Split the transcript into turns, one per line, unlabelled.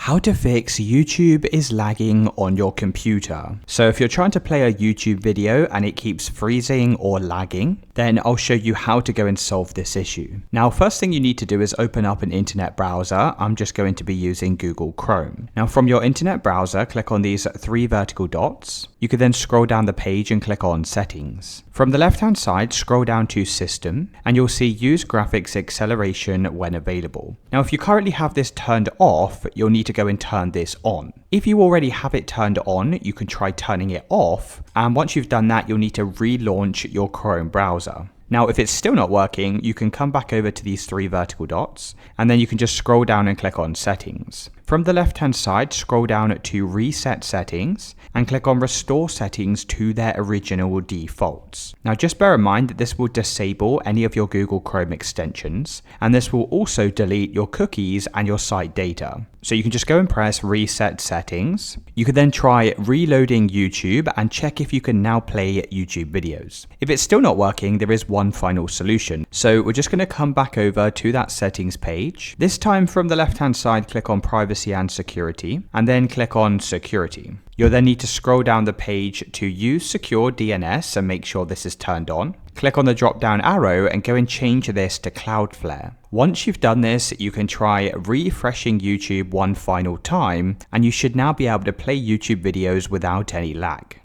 How to fix YouTube is lagging on your computer. So if you're trying to play a YouTube video and it keeps freezing or lagging, then I'll show you how to go and solve this issue. Now, first thing you need to do is open up an internet browser. I'm just going to be using Google Chrome. Now, from your internet browser, click on these three vertical dots. You can then scroll down the page and click on Settings. From the left-hand side, scroll down to System, and you'll see Use Graphics Acceleration when available. Now, if you currently have this turned off, you'll need to go and turn this on. If you already have it turned on, you can try turning it off, and once you've done that, you'll need to relaunch your Chrome browser. Now, if it's still not working, you can come back over to these three vertical dots, and then you can just scroll down and click on Settings. From the left-hand side, scroll down to Reset Settings and click on Restore Settings to their original defaults. Now, just bear in mind that this will disable any of your Google Chrome extensions, and this will also delete your cookies and your site data. So you can just go and press Reset Settings. You can then try reloading YouTube and check if you can now play YouTube videos. If it's still not working, there is one final solution. So we're just going to come back over to that settings page. This time from the left-hand side, click on Privacy and Security, and then click on Security. You'll then need to scroll down the page to use Secure DNS and make sure this is turned on. Click on the drop down arrow and go and change this to Cloudflare. Once you've done this, you can try refreshing YouTube one final time, and you should now be able to play YouTube videos without any lag.